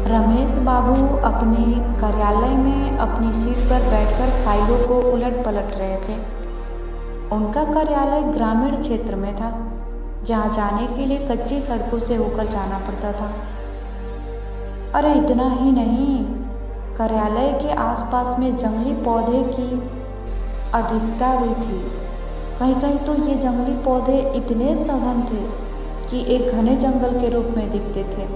रमेश बाबू अपने कार्यालय में अपनी सीट पर बैठकर फाइलों को उलट पलट रहे थे। उनका कार्यालय ग्रामीण क्षेत्र में था, जहां जाने के लिए कच्ची सड़कों से होकर जाना पड़ता था। अरे इतना ही नहीं, कार्यालय के आसपास में जंगली पौधे की अधिकता भी थी। कहीं कहीं तो ये जंगली पौधे इतने सघन थे कि एक घने जंगल के रूप में दिखते थे।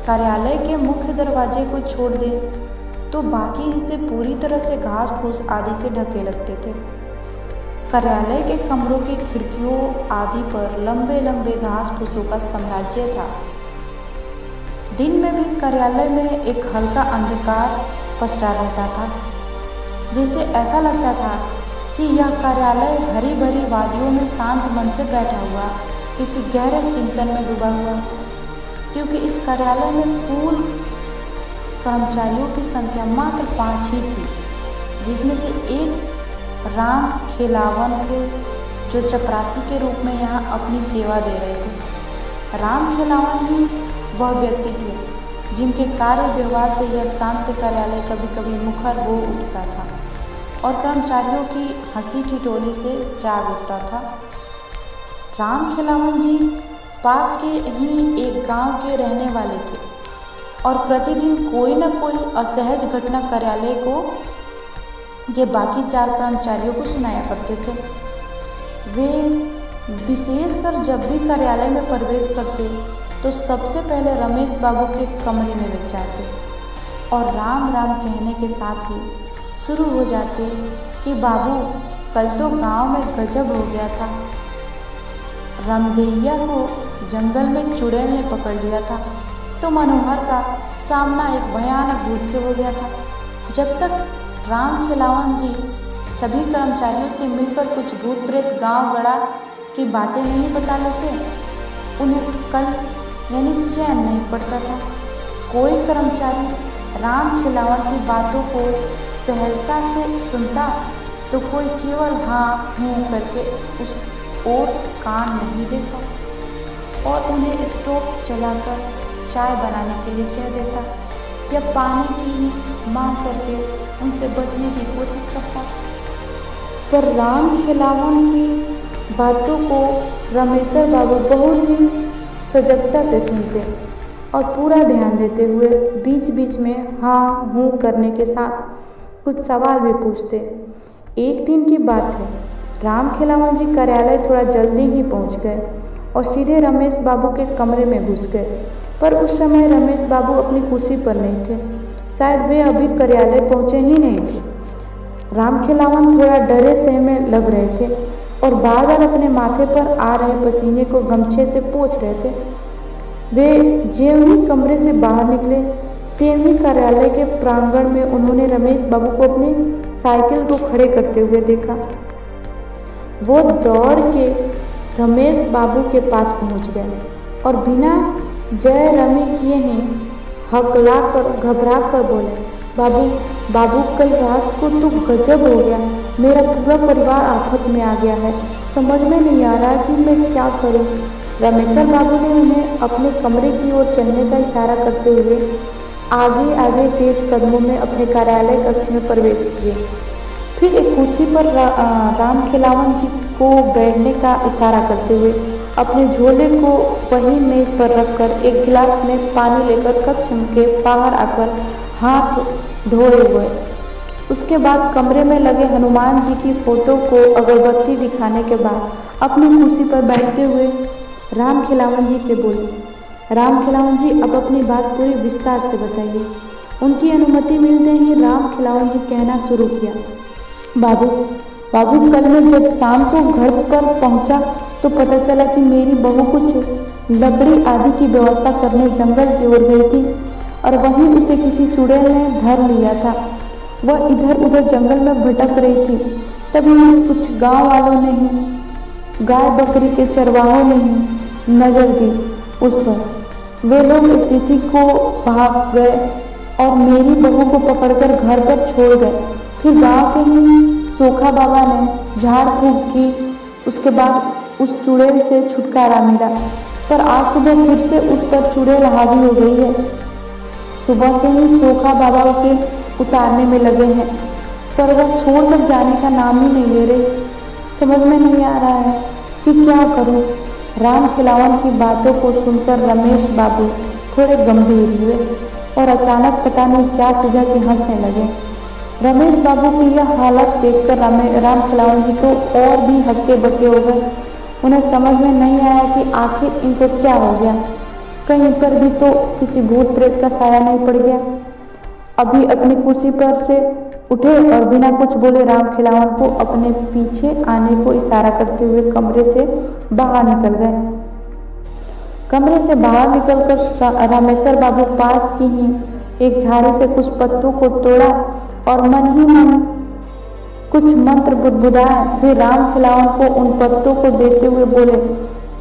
कार्यालय के मुख्य दरवाजे को छोड़ दे तो बाकी हिस्से पूरी तरह से घास फूस आदि से ढके लगते थे। कार्यालय के कमरों की खिड़कियों आदि पर लंबे लंबे घास फूसों का साम्राज्य था। दिन में भी कार्यालय में एक हल्का अंधकार पसरा रहता था, जिससे ऐसा लगता था कि यह कार्यालय हरी भरी वादियों में शांत मन से बैठा हुआ किसी गहरे चिंतन में डूबा हुआ, क्योंकि इस कार्यालय में कुल कर्मचारियों की संख्या मात्र 5 ही थी, जिसमें से एक राम खेलावन थे, जो चपरासी के रूप में यहाँ अपनी सेवा दे रहे थे। राम खेलावन ही वह व्यक्ति थे जिनके कार्य व्यवहार से यह शांत कार्यालय कभी कभी मुखर हो उठता था और कर्मचारियों की हंसी ठिठोली से जाग उठता था। राम खेलावन जी पास के ही एक गांव के रहने वाले थे और प्रतिदिन कोई न कोई असहज घटना कार्यालय को ये बाकी 4 कर्मचारियों को सुनाया करते थे। वे विशेषकर जब भी कार्यालय में प्रवेश करते तो सबसे पहले रमेश बाबू के कमरे में वे जाते और राम राम कहने के साथ ही शुरू हो जाते कि बाबू, कल तो गांव में गजब हो गया था। रामदैया को जंगल में चुड़ैल ने पकड़ लिया था, तो मनोहर का सामना एक भयानक भूत से हो गया था। जब तक राम खिलावन जी सभी कर्मचारियों से मिलकर कुछ भूत प्रेत गांव गड़ा की बातें नहीं बता लेते, उन्हें कल यानी चैन नहीं पड़ता था। कोई कर्मचारी राम खिलावन की बातों को सहजता से सुनता तो कोई केवल हाँ हूँ करके उस ओर कान नहीं देता और उन्हें स्टोव जलाकर चाय बनाने के लिए कह देता या पानी की मांग करके उनसे बचने की कोशिश करता। पर राम खिलावन की बातों को रमेशर बाबू बहुत ही सजगता से सुनते और पूरा ध्यान देते हुए बीच बीच में हाँ हूँ करने के साथ कुछ सवाल भी पूछते। एक दिन की बात है, राम खिलावन जी कार्यालय थोड़ा जल्दी ही पहुंच गए और सीधे रमेश बाबू के कमरे में घुस गए। पर उस समय रमेश बाबू अपनी कुर्सी पर नहीं थे, शायद वे अभी कार्यालय पहुंचे ही नहीं थे। राम खिलावन थोड़ा डरे से में लग रहे थे और बार बार अपने माथे पर आ रहे पसीने को गमछे से पोंछ रहे थे। वे ज्यों ही कमरे से बाहर निकले त्यों ही कार्यालय के प्रांगण में उन्होंने रमेश बाबू को अपनी साइकिल को खड़े करते हुए देखा। वो दौड़ के रमेश बाबू के पास पहुंच गए और बिना जय रमी किए ही हकला कर घबरा कर बोले, बाबू बाबू कल रात को तो गजब हो गया, मेरा पूरा परिवार आफत में आ गया है, समझ में नहीं आ रहा कि मैं क्या करूं। रमेशर बाबू ने उन्हें अपने कमरे की ओर चलने का इशारा करते हुए आगे आगे तेज कदमों में अपने कार्यालय कक्ष में प्रवेश किए। फिर एक कुर्सी पर राम खिलावन जी को बैठने का इशारा करते हुए अपने झोले को वही मेज पर रखकर एक गिलास में पानी लेकर कक्ष के बाहर आकर हाथ धोए हुए। उसके बाद कमरे में लगे हनुमान जी की फोटो को अगरबत्ती दिखाने के बाद अपनी कुर्सी पर बैठते हुए राम खिलावन जी से बोले, राम खिलावन जी अब अपनी बात पूरी विस्तार से बताइए। उनकी अनुमति मिलते ही राम खिलावन जी कहना शुरू किया, बाबू कल मैं जब शाम को घर पर पहुंचा तो पता चला कि मेरी बहू कुछ लकड़ी आदि की व्यवस्था करने जंगल से उड़ गई थी और वहीं उसे किसी चुड़ैल ने धर लिया था। वह इधर उधर जंगल में भटक रही थी। तभी कुछ गांव वालों ने ही गाय बकरी के चरवाहों ने ही नजर दी उस पर। वे लोग स्थिति को भाग गए और मेरी बहू को पकड़कर घर पर छोड़ गए। फिर गांव के ही सोखा बाबा ने झाड़ फूंक की, उसके बाद उस चुड़ैल से छुटकारा मिला। पर आज सुबह फिर से उस पर चुड़ैल हावी हो गई है। सुबह से ही सोखा बाबा उसे उतारने में लगे हैं, पर वह छोड़कर जाने का नाम ही नहीं ले रही। समझ में नहीं आ रहा है कि क्या करूं। राम खिलावन की बातों को सुनकर रमेश बाबू थोड़े गंभीर हुए और अचानक पता नहीं क्या सूझा कि हंसने लगे। रमेश बाबू की यह हालत देखकर राम खिलावन जी तो और भी हक्के बक्के हो गए। उन्हें समझ में नहीं आया कि आखिर इनको क्या हो गया। कहीं पर भी तो किसी भूत प्रेत का साया नहीं पड़ गया। अभी अपनी कुर्सी पर से उठे और बिना कुछ बोले राम खिलावन को अपने पीछे आने को इशारा करते हुए कमरे से बाहर निकल गए। कमरे से बाहर निकलकर रामेश्वर बाबू पास की ही एक झाड़ी से कुछ पत्तों को तोड़ा और मन ही मन कुछ मंत्र बुदबुदाए। फिर राम खिलावन को उन पत्तों को देते हुए बोले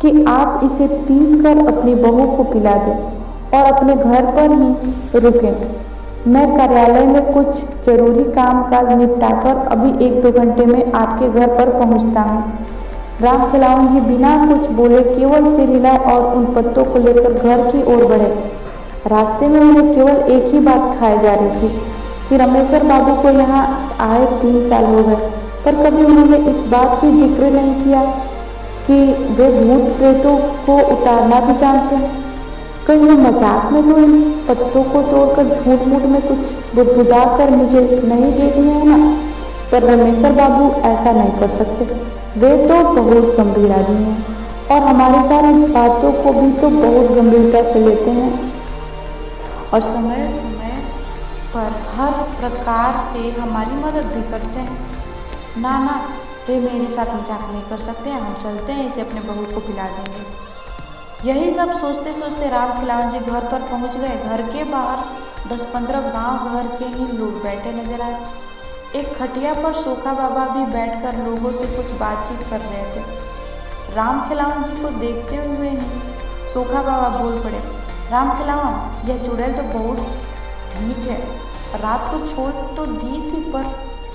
कि आप इसे पीसकर अपनी बहू को पिला दें और अपने घर पर ही रुकें। मैं कार्यालय में कुछ जरूरी काम काज निपटाकर अभी 1-2 घंटे में आपके घर पर पहुंचता हूं। राम खिलावन जी बिना कुछ बोले केवल सिर हिलाए और उन पत्तों को लेकर घर की ओर बढ़े। रास्ते में उन्हें केवल एक ही बात खाई जा रही थी कि रमेश्वर बाबू को यहाँ आए 3 साल हो गए, पर कभी उन्होंने इस बात की जिक्र नहीं किया कि वे भूत प्रेतों को उतारना भी जानते हैं। कहीं वो मजाक में तो इन पत्तों को तोड़कर झूठ मूठ में कुछ बुदबुदा कर मुझे नहीं दे दिए हैं ना। पर रमेश्वर बाबू ऐसा नहीं कर सकते। वे तो बहुत गंभीर आदमी हैं और हमारी सारी बातों को भी तो बहुत गंभीरता से लेते हैं और समय समय पर हर प्रकार से हमारी मदद भी करते हैं। ना ना, वे मेरे साथ मजाक नहीं कर सकते हैं। हम चलते हैं, इसे अपने बहू को पिला देंगे। यही सब सोचते सोचते राम खिलावन जी घर पर पहुंच गए। घर के बाहर 10-15 गांव घर के ही लोग बैठे नजर आए। एक खटिया पर सोखा बाबा भी बैठकर लोगों से कुछ बातचीत कर रहे थे। राम खिलावन जी को देखते हुए ही सोखा बाबा बोल पड़े, राम खिलावन, यह चुड़ैल तो बहुत ठीक है। रात को छोड़ तो दी थी, पर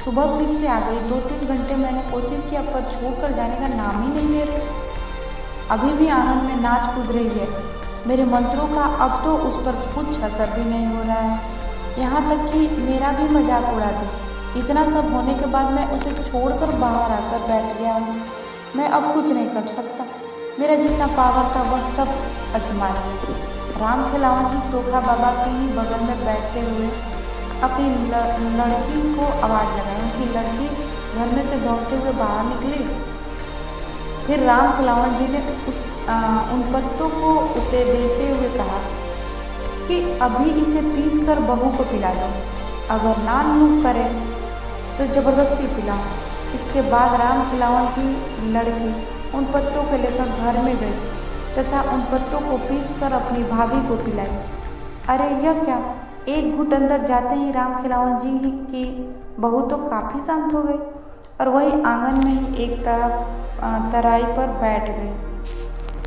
सुबह फिर से आ गई। 2-3 घंटे मैंने कोशिश किया, पर छोड़कर जाने का नाम ही नहीं ले रही। अभी भी आंगन में नाच कूद रही है। मेरे मंत्रों का अब तो उस पर कुछ असर भी नहीं हो रहा है। यहाँ तक कि मेरा भी मजाक उड़ा दी। इतना सब होने के बाद मैं उसे छोड़कर बाहर आकर बैठ गया हूँ। मैं अब कुछ नहीं कर सकता। मेरा जितना पावर था वह सब अजमाया। राम खिलावन जी सोखा बाबा के ही बगल में बैठते हुए अपनी लड़की को आवाज़ लगाई। उनकी लड़की घर में से दौड़ते हुए बाहर निकली। फिर राम खिलावन जी ने उन पत्तों को उसे देते हुए कहा कि अभी इसे पीसकर बहू को पिला दो। अगर ना नुक करे तो ज़बरदस्ती पिलाओ। इसके बाद राम खिलावन की लड़की उन पत्तों को लेकर घर में गई तथा उन पत्तों को पीसकर अपनी भाभी को पिलाई। अरे यह क्या! एक घुट अंदर जाते ही राम खिलावन जी की बहू तो काफ़ी शांत हो गई और वही आंगन में ही एक तराई पर बैठ गई।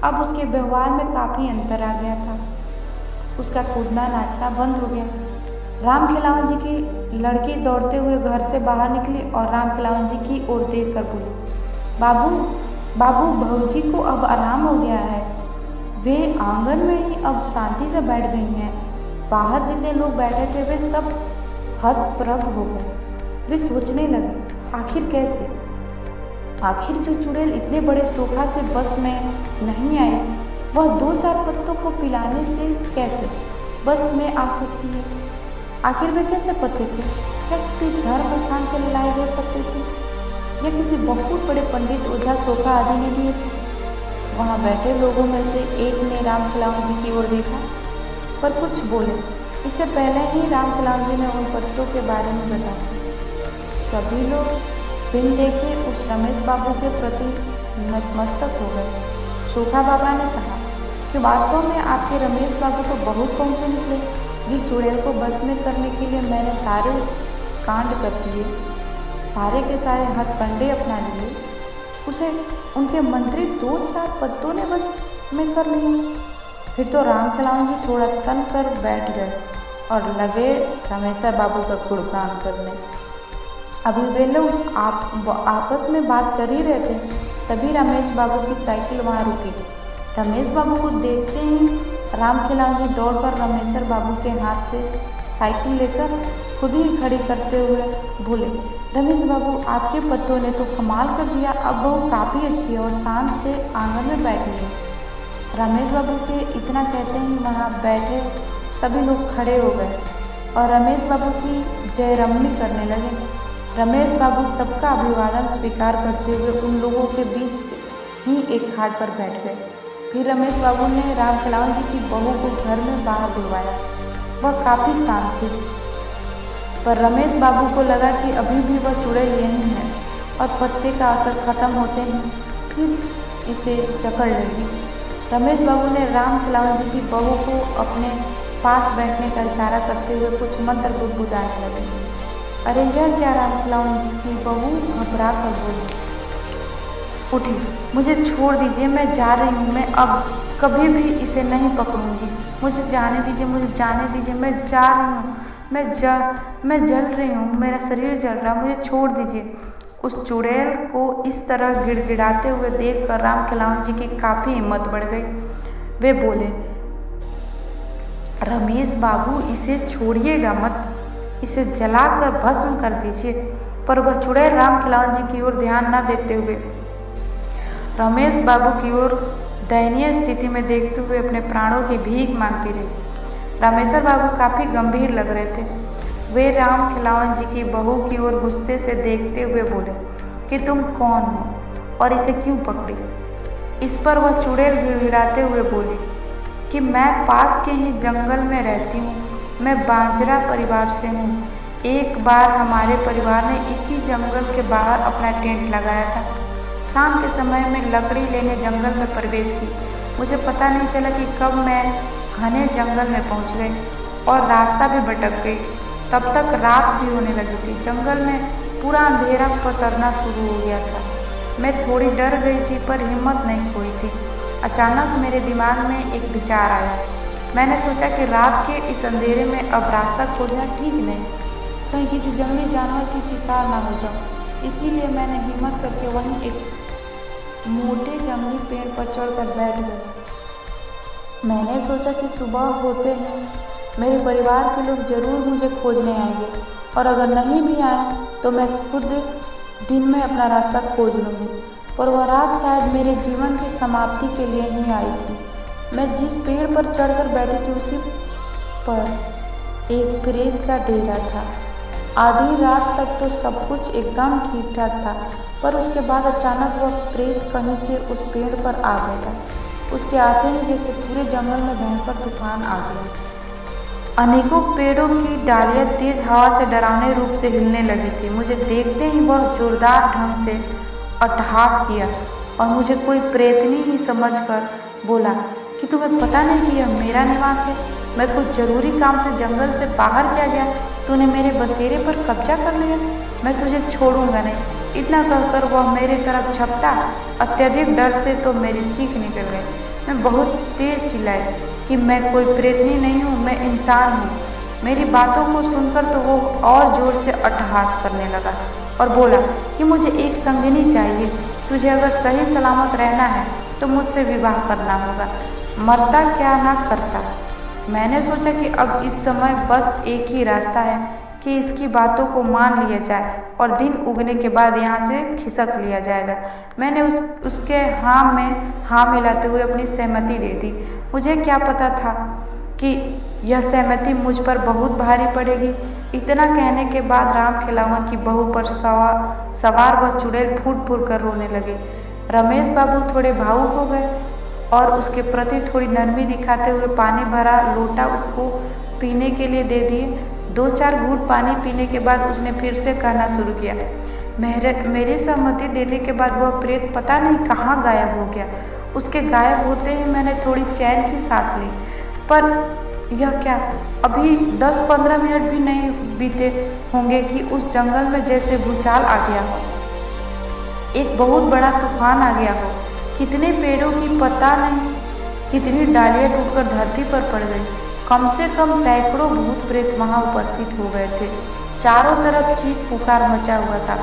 अब उसके व्यवहार में काफ़ी अंतर आ गया था। उसका कूदना नाचना बंद हो गया। राम खिलावन जी की लड़की दौड़ते हुए घर से बाहर निकली और राम खिलावन जी की ओर देख कर बोली, बाबू बाबू, बहू जी को अब आराम हो गया है। वे आंगन में ही अब शांति से बैठ गई हैं। बाहर जितने लोग बैठे थे वे सब हतप्रभ हो गए। वे सोचने लगे, आखिर कैसे? आखिर जो चुड़ैल इतने बड़े सोखा से बस में नहीं आई, वह 2-4 पत्तों को पिलाने से कैसे बस में आ सकती है? आखिर वे कैसे पत्ते थे? क्या किसी धर्म स्थान से लाए गए पत्ते थे या किसी बहुत बड़े पंडित ओझा सोखा आदि ने दिए थे? वहाँ बैठे लोगों में से एक ने राम खिलावन जी की ओर देखा पर कुछ बोले। इससे पहले ही राम खिलावन जी ने उन पत्तों के बारे में बताया। सभी लोग बिन देखे उस रमेश बाबू के प्रति नतमस्तक हो गए। सोखा बाबा ने कहा कि वास्तव में आपके रमेश बाबू तो बहुत पहुँचे निकले। जिस चुड़ैल को बस में करने के लिए मैंने सारे कांड कर दिए, सारे के सारे हथकंडे अपना लिए, उसे उनके मंत्री 2-4 पत्तों ने बस में कर लिया। फिर तो राम खिलावन जी थोड़ा तन कर बैठ गए और लगे रमेश्वर बाबू का गुणगान करने। अभी वे लोग आपस में बात कर ही रहे थे, तभी रमेश बाबू की साइकिल वहाँ रुकी। रमेश बाबू को देखते ही रामखिलावन जी दौड़कर रमेश्वर बाबू के हाथ से साइकिल लेकर खुद ही खड़ी करते हुए बोले, रमेश बाबू, आपके पत्तों ने तो कमाल कर दिया। अब बहू काफ़ी अच्छी है और शांत से आंगन में बैठी है। रमेश बाबू के इतना कहते ही वहाँ बैठे सभी लोग खड़े हो गए और रमेश बाबू की जयरमनी करने लगे। रमेश बाबू सबका अभिवादन स्वीकार करते हुए उन लोगों के बीच ही एक खाट पर बैठ गए। फिर रमेश बाबू ने रामखिलावन जी की बहू को घर में बाहर बुलवाया। वह काफ़ी शांत थी, पर रमेश बाबू को लगा कि अभी भी वह चुड़ैल यहीं है और पत्ते का असर खत्म होते ही फिर इसे जकड़ लेगी। रमेश बाबू ने रामखिलावन जी की बहू को अपने पास बैठने का इशारा करते हुए कुछ मंत्र बुदबुदाने लगे। अरे यह क्या? रामखिलावन जी की बहू घबरा कर बोली, उठी, मुझे छोड़ दीजिए, मैं जा रही हूँ। मैं अब कभी भी इसे नहीं पकड़ूंगी। मुझे जाने दीजिए, मुझे जाने दीजिए, मैं जा रही हूँ। मैं जल रही हूँ, मेरा शरीर जल रहा, मुझे छोड़ दीजिए। उस चुड़ैल को इस तरह गिड़गिड़ाते हुए देखकर रामखिलावन जी की काफ़ी हिम्मत बढ़ गई। वे बोले, रमेश बाबू, इसे छोड़िएगा मत, इसे जलाकर भस्म कर दीजिए। पर वह चुड़ैल रामखिलावन जी की ओर ध्यान न देते हुए रमेश बाबू की ओर दयनीय स्थिति में देखते हुए अपने प्राणों की भीख मांगती रही। रामेश्वर बाबू काफ़ी गंभीर लग रहे थे। वे रामखिलावन जी की बहू की ओर गुस्से से देखते हुए बोले कि तुम कौन हो और इसे क्यों पकड़ी? इस पर वह चुड़ैल गिड़गिड़ाते हुए बोली कि मैं पास के ही जंगल में रहती हूँ, मैं बांजरा परिवार से हूँ। एक बार हमारे परिवार ने इसी जंगल के बाहर अपना टेंट लगाया था। शाम के समय में लकड़ी लेने जंगल में प्रवेश की। मुझे पता नहीं चला कि कब मैं घने जंगल में पहुँच गई और रास्ता भी भटक गई। तब तक रात भी होने लगी थी। जंगल में पूरा अंधेरा पसरना शुरू हो गया था। मैं थोड़ी डर गई थी पर हिम्मत नहीं खोई थी। अचानक मेरे दिमाग में एक विचार आया। मैंने सोचा कि रात के इस अंधेरे में अब रास्ता खोजना ठीक नहीं, कहीं किसी जंगली जानवर की शिकार ना हो जाऊं। इसीलिए मैंने हिम्मत करके वहीं एक मोटे जंगली पेड़ पर चढ़कर बैठ गई। मैंने सोचा कि सुबह होते ही मेरे परिवार के लोग जरूर मुझे खोजने आएंगे और अगर नहीं भी आए तो मैं खुद दिन में अपना रास्ता खोज लूँगी। पर वह रात शायद मेरे जीवन की समाप्ति के लिए ही आई थी। मैं जिस पेड़ पर चढ़कर बैठी थी उसी पर एक प्रेत का डेरा था। आधी रात तक तो सब कुछ एकदम ठीक ठाक था, पर उसके बाद अचानक वह प्रेत कहीं से उस पेड़ पर आ बैठा। उसके आते ही जैसे पूरे जंगल में भयंकर तूफान आ गया। अनेकों पेड़ों की डालियाँ तेज हवा से डरावने रूप से हिलने लगी थी। मुझे देखते ही वह जोरदार ढंग से अट्टहास किया और मुझे कोई प्रेतनी ही समझकर बोला कि तुम्हें पता नहीं कि यह मेरा निवास है। मैं कुछ जरूरी काम से जंगल से बाहर क्या गया, तूने मेरे बसेरे पर कब्जा कर लिया, मैं तुझे छोड़ूंगा नहीं। इतना कहकर वह मेरे तरफ झपटा। अत्यधिक डर से तो मेरी चीख निकल गई। मैं बहुत तेज चिल्लाई कि मैं कोई प्रेतनी नहीं हूँ, मैं इंसान हूँ। मेरी बातों को सुनकर तो वो और जोर से अट्टहास करने लगा और बोला कि मुझे एक संगिनी चाहिए। तुझे अगर सही सलामत रहना है तो मुझसे विवाह करना होगा, मरता क्या ना करता। मैंने सोचा कि अब इस समय बस एक ही रास्ता है कि इसकी बातों को मान लिया जाए और दिन उगने के बाद यहाँ से खिसक लिया जाएगा। मैंने उसके हाँ में हाँ मिलाते हुए अपनी सहमति दे दी। मुझे क्या पता था कि यह सहमति मुझ पर बहुत भारी पड़ेगी। इतना कहने के बाद रामखिलावन की बहू पर सवार वह चुड़ैल फूट फूट कर रोने लगे। रमेश बाबू थोड़े भावुक हो गए और उसके प्रति थोड़ी नरमी दिखाते हुए पानी भरा लोटा उसको पीने के लिए दे दिए। 2-4 घूंट पानी पीने के बाद उसने फिर से कहना शुरू किया। मेरी सहमति देने के बाद वह प्रेत पता नहीं कहाँ गायब हो गया। उसके गायब होते ही मैंने थोड़ी चैन की सांस ली। पर यह क्या, अभी 10-15 मिनट भी नहीं बीते होंगे कि उस जंगल में जैसे भूचाल आ गया हो, एक बहुत बड़ा तूफान आ गया हो। कितने पेड़ों की पता नहीं कितनी डालियाँ टूटकर धरती पर पड़ गई। कम से कम सैकड़ों भूत प्रेत वहाँ उपस्थित हो गए थे। चारों तरफ चीख पुकार मचा हुआ था।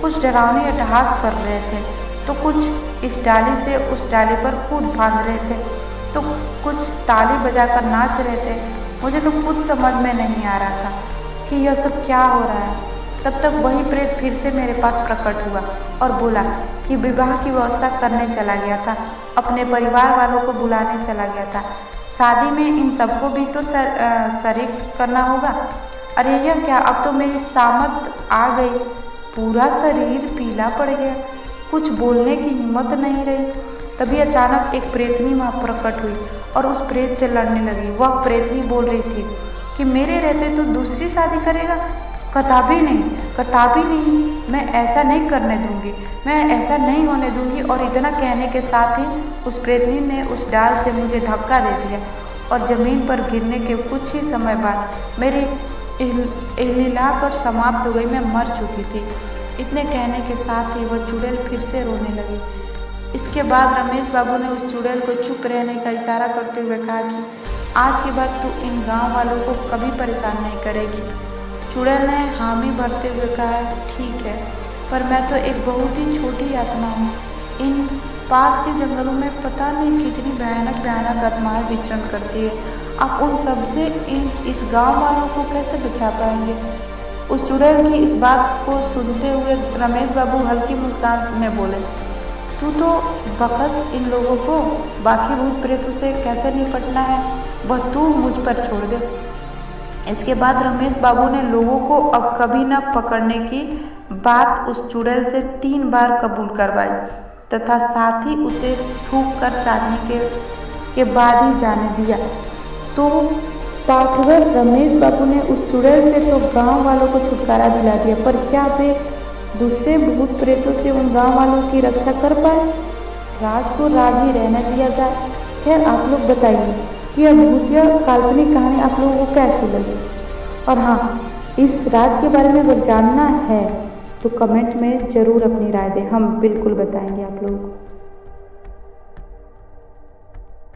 कुछ डरावनी अट्टहास कर रहे थे तो कुछ इस डाली से उस डाली पर कूद फांद रहे थे। तो कुछ ताली बजाकर नाच रहे थे। मुझे तो कुछ समझ में नहीं आ रहा था कि यह सब क्या हो रहा है। तब तक वही प्रेत फिर से मेरे पास प्रकट हुआ और बोला कि विवाह की व्यवस्था करने चला गया था, अपने परिवार वालों को बुलाने चला गया था। शादी में इन सबको भी तो शरीक करना होगा। अरे यह क्या, अब तो मेरी सामत आ गई। पूरा शरीर पीला पड़ गया, कुछ बोलने की हिम्मत नहीं रही। तभी अचानक एक प्रेतनी वहाँ प्रकट हुई और उस प्रेत से लड़ने लगी। वह प्रेतनी बोल रही थी कि मेरे रहते तो दूसरी शादी करेगा। कदापि नहीं, कदापि नहीं, मैं ऐसा नहीं करने दूंगी, मैं ऐसा नहीं होने दूंगी। और इतना कहने के साथ ही उस प्रेतनी ने उस डाल से मुझे धक्का दे दिया और जमीन पर गिरने के कुछ ही समय बाद मेरी इहलिलाक और समाप्त हो गई। मैं मर चुकी थी। इतने कहने के साथ ही वह चुड़ैल फिर से रोने लगी। इसके बाद रमेश बाबू ने उस चुड़ैल को चुप रहने का इशारा करते हुए कहा कि आज के बाद तू इन गांव वालों को कभी परेशान नहीं करेगी। चुड़ैल ने हामी भरते हुए कहा, ठीक है, पर मैं तो एक बहुत ही छोटी आत्मा हूँ। इन पास के जंगलों में पता नहीं कितनी भयानक भयानक आत्माएं विचरण करती है। आप उन सबसे इस गांव वालों को कैसे बचा पाएंगे? उस चुड़ैल की इस बात को सुनते हुए रमेश बाबू हल्की मुस्कान में बोले, तू तो बखस इन लोगों को, बाकी भूत प्रेतों से कैसे निपटना है वह तू मुझ पर छोड़ दे। इसके बाद रमेश बाबू ने लोगों को अब कभी न पकड़ने की बात उस चुड़ैल से 3 बार कबूल करवाई तथा साथ ही उसे थूक कर चाटने के बाद ही जाने दिया। तो पाठगर रमेश बाबू ने उस चुड़ैल से तो गांव वालों को छुटकारा दिला दिया, पर क्या वे दूसरे भूत प्रेतों से उन गांव वालों की रक्षा कर पाए? राज को राज ही रहने दिया जाए। खैर, आप लोग बताइए कि यह भूतिया काल्पनिक कहानी आप लोगों को कैसी लगी? और हाँ, इस राज के बारे में अगर जानना है तो कमेंट में ज़रूर अपनी राय दें, हम बिल्कुल बताएंगे आप लोगों को।